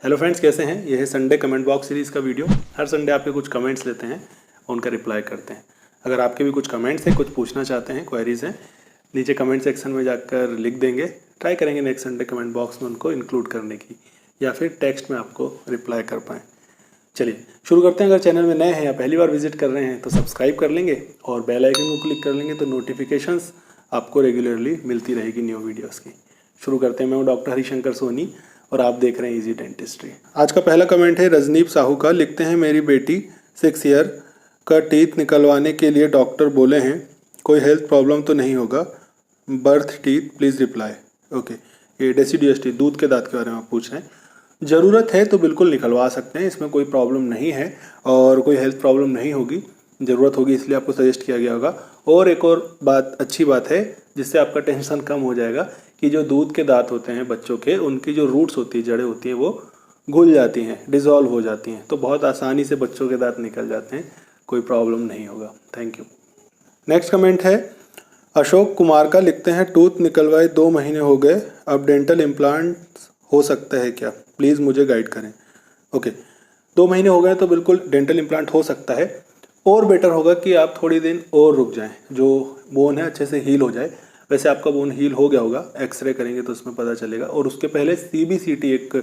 Hello friends, कैसे हैं? यह है संडे कमेंट बॉक्स सीरीज़ का वीडियो। हर संडे आपके कुछ कमेंट्स लेते हैं, उनका रिप्लाई करते हैं। अगर आपके भी कुछ कमेंट्स हैं, कुछ पूछना चाहते हैं, क्वेरीज हैं, नीचे कमेंट सेक्शन में जाकर लिख देंगे। ट्राई करेंगे नेक्स्ट संडे कमेंट बॉक्स में उनको इंक्लूड करने की, या फिर टेक्स्ट में आपको रिप्लाई कर पाएँ। चलिए शुरू करते हैं। अगर चैनल में नए हैं या पहली बार विजिट कर रहे हैं तो सब्सक्राइब कर लेंगे और बेल आइकन को क्लिक कर लेंगे तो नोटिफिकेशंस आपको रेगुलरली मिलती रहेगी न्यू वीडियोस की। शुरू करते हैं। मैं हूँ डॉक्टर हरिशंकर सोनी और आप देख रहे हैं इजी डेंटिस्ट्री। आज का पहला कमेंट है रजनीप साहू का। लिखते हैं, मेरी बेटी 6 ईयर का टीथ निकलवाने के लिए डॉक्टर बोले हैं, कोई हेल्थ प्रॉब्लम तो नहीं होगा? Birth teeth please reply. Okay, ये डेसिडियस टीथ, दूध के दांत के बारे में आप पूछ रहे हैं। ज़रूरत है तो बिल्कुल निकलवा सकते हैं, इसमें कोई प्रॉब्लम नहीं है और कोई हेल्थ प्रॉब्लम नहीं होगी। ज़रूरत होगी इसलिए आपको सजेस्ट किया गया होगा। और एक और बात, अच्छी बात है जिससे आपका टेंशन कम हो जाएगा कि जो दूध के दांत होते हैं बच्चों के, उनकी जो रूट्स होती है, जड़ें होती हैं, वो घुल जाती हैं, डिज़ोल्व हो जाती हैं, तो बहुत आसानी से बच्चों के दांत निकल जाते हैं, कोई प्रॉब्लम नहीं होगा। Thank you. नेक्स्ट कमेंट है अशोक कुमार का। लिखते हैं, टूथ निकलवाए 2 महीने हो गए, अब डेंटल इम्प्लांट हो सकता है क्या? प्लीज़ मुझे गाइड करें। ओके, 2 महीने हो गए तो बिल्कुल डेंटल इम्प्लांट हो सकता है। और बेटर होगा कि आप थोड़ी दिन और रुक जाएं, जो बोन है अच्छे से हील हो जाए। वैसे आपका बोन हील हो गया होगा, एक्सरे करेंगे तो उसमें पता चलेगा। और उसके पहले CBCT एक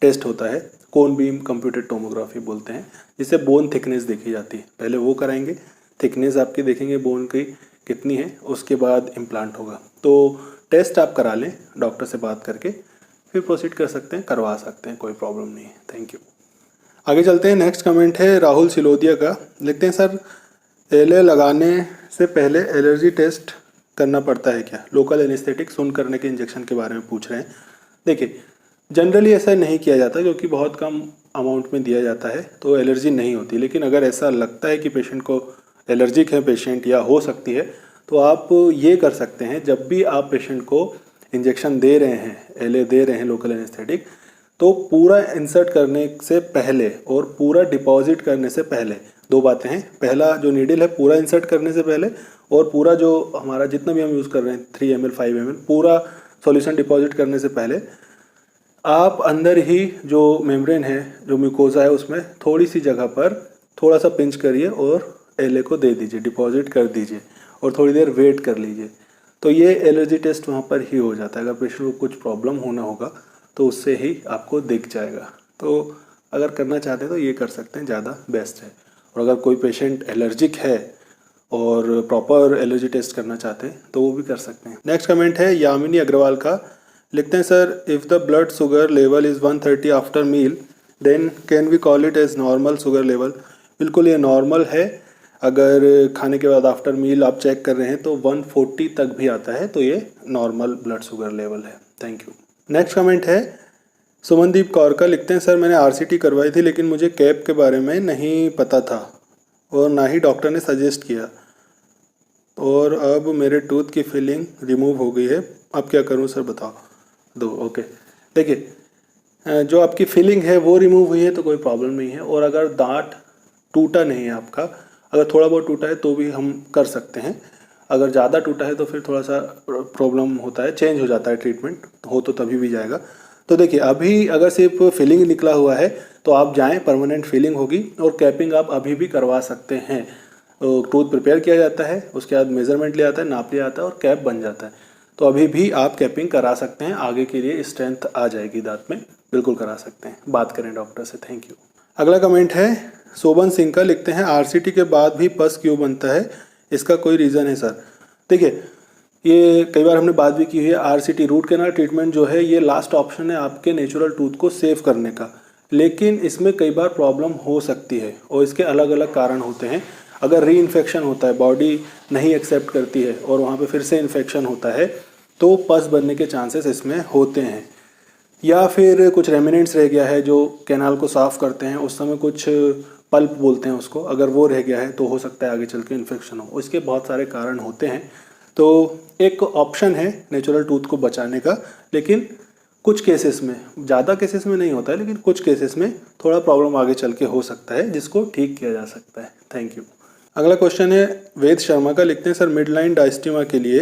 टेस्ट होता है, कोन बीम कंप्यूटेड टोमोग्राफी बोलते हैं, जिससे बोन थिकनेस देखी जाती है। पहले वो कराएंगे, थिकनेस आपकी देखेंगे बोन की कितनी है, उसके बाद इम्प्लांट होगा। तो टेस्ट आप करा लें डॉक्टर से बात करके, फिर प्रोसीड कर सकते हैं, करवा सकते हैं, कोई प्रॉब्लम नहीं है। Thank you. आगे चलते हैं। नेक्स्ट कमेंट है राहुल सिलोदिया का। लिखते हैं, सर एलए लगाने से पहले एलर्जी टेस्ट करना पड़ता है क्या? लोकल एनेस्थेटिक सुन करने के इंजेक्शन के बारे में पूछ रहे हैं। देखिए, जनरली ऐसा नहीं किया जाता क्योंकि बहुत कम अमाउंट में दिया जाता है तो एलर्जी नहीं होती। लेकिन अगर ऐसा लगता है कि पेशेंट को एलर्जिक है पेशेंट या हो सकती है, तो आप ये कर सकते हैं, जब भी आप पेशेंट को इंजेक्शन दे रहे हैं, एलए दे रहे हैं लोकल एनेस्थेटिक, तो पूरा इंसर्ट करने से पहले और पूरा डिपॉजिट करने से पहले 2 बातें हैं। पहला जो नीडल है पूरा इंसर्ट करने से पहले, और पूरा जो हमारा जितना भी हम यूज़ कर रहे हैं 3 ml 5 ml पूरा सॉल्यूशन डिपॉजिट करने से पहले आप अंदर ही जो मेम्ब्रेन है, जो म्यूकोजा है, उसमें थोड़ी सी जगह पर थोड़ा सा पिंच करिए और एलए को दे दीजिए, डिपॉजिट कर दीजिए और थोड़ी देर वेट कर लीजिए। तो ये एलर्जी टेस्ट वहाँ पर ही हो जाता है। अगर पेशेंट को कुछ प्रॉब्लम होना होगा तो उससे ही आपको दिख जाएगा। तो अगर करना चाहते हैं तो ये कर सकते हैं, ज़्यादा बेस्ट है। और अगर कोई पेशेंट एलर्जिक है और प्रॉपर एलर्जी टेस्ट करना चाहते हैं तो वो भी कर सकते हैं। नेक्स्ट कमेंट है यामिनी अग्रवाल का। लिखते हैं, sir if the blood sugar level is 130 after meal then can we call it as normal sugar level? बिल्कुल ये नॉर्मल है। अगर खाने के बाद आफ्टर मील आप चेक कर रहे हैं तो 140 तक भी आता है, तो ये नॉर्मल ब्लड शुगर लेवल है। Thank you. नेक्स्ट कमेंट है सुमनदीप कौर का। लिखते हैं, सर मैंने RCT करवाई थी लेकिन मुझे कैप के बारे में नहीं पता था और ना ही डॉक्टर ने सजेस्ट किया, और अब मेरे टूथ की फिलिंग रिमूव हो गई है, अब क्या करूं सर बताओ दो। ओके, देखिए, जो आपकी फिलिंग है वो रिमूव हुई है तो कोई प्रॉब्लम नहीं है। और अगर दांत टूटा नहीं है आपका, अगर थोड़ा बहुत टूटा है तो भी हम कर सकते हैं। अगर ज़्यादा टूटा है तो फिर थोड़ा सा प्रॉब्लम होता है, चेंज हो जाता है ट्रीटमेंट, हो तो तभी भी जाएगा। तो देखिए, अभी अगर सिर्फ फिलिंग निकला हुआ है तो आप जाएं, परमानेंट फिलिंग होगी और कैपिंग आप अभी भी करवा सकते हैं। टूथ प्रिपेयर किया जाता है, उसके बाद मेजरमेंट लिया जाता है, नाप लिया जाता है और कैप बन जाता है। तो अभी भी आप कैपिंग करा सकते हैं, आगे के लिए स्ट्रेंथ आ जाएगी दांत में, बिल्कुल करा सकते हैं। बात करें डॉक्टर से। Thank you. अगला कमेंट है शोभन सिंह का। लिखते हैं, RCT के बाद भी पस क्यों बनता है, इसका कोई रीज़न है सर? देखिए, ये कई बार हमने बात भी की हुई है। RCT रूट कैनाल ट्रीटमेंट जो है ये लास्ट ऑप्शन है आपके नेचुरल टूथ को सेव करने का, लेकिन इसमें कई बार प्रॉब्लम हो सकती है और इसके अलग अलग कारण होते हैं। अगर री इन्फेक्शन होता है, बॉडी नहीं एक्सेप्ट करती है और वहाँ पे फिर से इन्फेक्शन होता है तो पस बनने के चांसेस इसमें होते हैं। या फिर कुछ रेमिनेंट्स रह गया है जो कैनाल को साफ़ करते हैं, उस समय कुछ पल्प बोलते हैं उसको, अगर वो रह गया है तो हो सकता है आगे चल के इन्फेक्शन हो। इसके बहुत सारे कारण होते हैं। तो एक ऑप्शन है नेचुरल टूथ को बचाने का, लेकिन कुछ केसेस में, ज़्यादा केसेस में नहीं होता है, लेकिन कुछ केसेस में थोड़ा प्रॉब्लम आगे चल के हो सकता है, जिसको ठीक किया जा सकता है। Thank you. अगला क्वेश्चन है वेद शर्मा का। लिखते हैं, सर मिड लाइन डायस्टीमा के लिए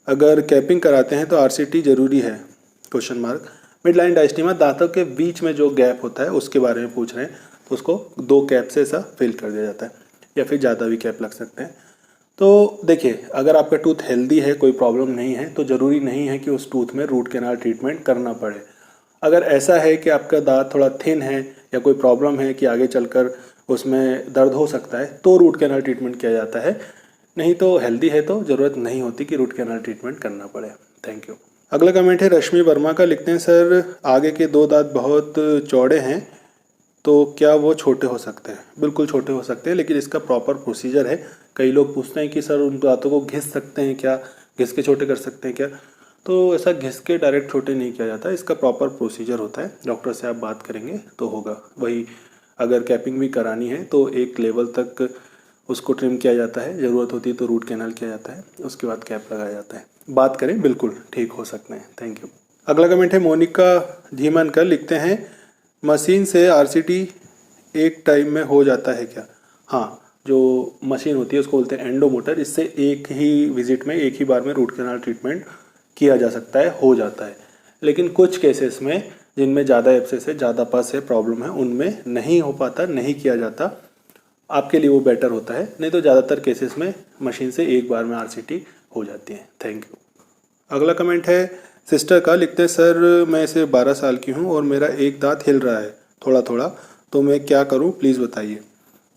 अगर कैपिंग कराते हैं तो RCT ज़रूरी है? Question mark. मिड लाइन डायस्टीमा दांतों के बीच में जो गैप होता है उसके बारे में पूछ रहे हैं, तो उसको 2 कैप से ऐसा फिल कर दिया जाता है, या फिर ज़्यादा भी कैप लग सकते हैं। तो देखिए, अगर आपका टूथ हेल्दी है, कोई प्रॉब्लम नहीं है, तो ज़रूरी नहीं है कि उस टूथ में रूट कैनाल ट्रीटमेंट करना पड़े। अगर ऐसा है कि आपका दांत थोड़ा थिन है या कोई प्रॉब्लम है कि आगे चलकर उसमें दर्द हो सकता है, तो रूट कैनाल ट्रीटमेंट किया जाता है। नहीं तो हेल्दी है तो ज़रूरत नहीं होती कि रूट कैनाल ट्रीटमेंट करना पड़े। Thank you. अगला कमेंट है रश्मि वर्मा का। लिखते हैं, सर आगे के 2 दांत बहुत चौड़े हैं, तो क्या वो छोटे हो सकते हैं? बिल्कुल छोटे हो सकते हैं, लेकिन इसका प्रॉपर प्रोसीजर है। कई लोग पूछते हैं कि सर उन दांतों को घिस सकते हैं क्या, घिस के छोटे कर सकते हैं क्या? तो ऐसा घिस के डायरेक्ट छोटे नहीं किया जाता, इसका प्रॉपर प्रोसीजर होता है। डॉक्टर से आप बात करेंगे तो होगा। वही अगर कैपिंग भी करानी है तो एक लेवल तक उसको ट्रिम किया जाता है, ज़रूरत होती है तो रूट कैनाल किया जाता है, उसके बाद कैप लगाया जाता है। बात करें, बिल्कुल ठीक हो सकते हैं। Thank you. अगला कमेंट है मोनिका धीमन का। लिखते हैं, मशीन से आरसीटी एक टाइम में हो जाता है क्या? हाँ, जो मशीन होती है उसको बोलते हैं एंडोमोटर। इससे एक ही विजिट में, एक ही बार में रूट कैनाल ट्रीटमेंट किया जा सकता है, हो जाता है। लेकिन कुछ केसेस में जिनमें ज़्यादा एब्सेस है, ज़्यादा पस है, प्रॉब्लम है, उनमें नहीं हो पाता, नहीं किया जाता। आपके लिए वो बेटर होता है। नहीं तो ज़्यादातर केसेस में मशीन से एक बार में आरसीटी हो जाती है। Thank you. अगला कमेंट है सिस्टर का। लिखते हैं, सर मैं सिर्फ 12 साल की हूँ और मेरा एक दांत हिल रहा है थोड़ा थोड़ा, तो मैं क्या करूँ, प्लीज़ बताइए।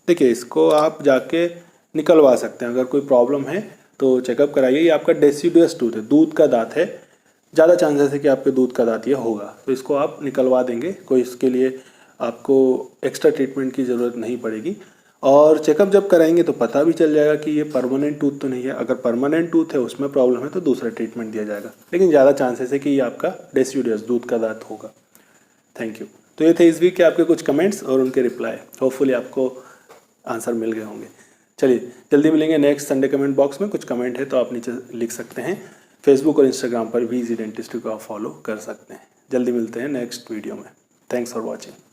देखिए, इसको आप जाके निकलवा सकते हैं। अगर कोई प्रॉब्लम है तो चेकअप कराइए। ये आपका डेसिडुअस टूथ है, दूध का दांत है, ज़्यादा चांसेस है कि आपके दूध का दांत ये होगा, तो इसको आप निकलवा देंगे। कोई इसके लिए आपको एक्स्ट्रा ट्रीटमेंट की ज़रूरत नहीं पड़ेगी। और चेकअप जब कराएंगे तो पता भी चल जाएगा कि ये परमानेंट टूथ तो नहीं है। अगर परमानेंट टूथ है, उसमें प्रॉब्लम है, तो दूसरा ट्रीटमेंट दिया जाएगा। लेकिन ज़्यादा चांसेस है कि ये आपका डेसिडुअस दूध का दांत होगा। Thank you. तो ये थे इस वीक के आपके कुछ कमेंट्स और उनके रिप्लाई। होपफुली आपको आंसर मिल गए होंगे। चलिए, जल्दी मिलेंगे नेक्स्ट संडे कमेंट बॉक्स में। कुछ कमेंट है तो आप नीचे लिख सकते हैं। फेसबुक और इंस्टाग्राम पर भी इजी डेंटिस्ट को आप फॉलो कर सकते हैं। जल्दी मिलते हैं नेक्स्ट वीडियो में। Thanks for watching.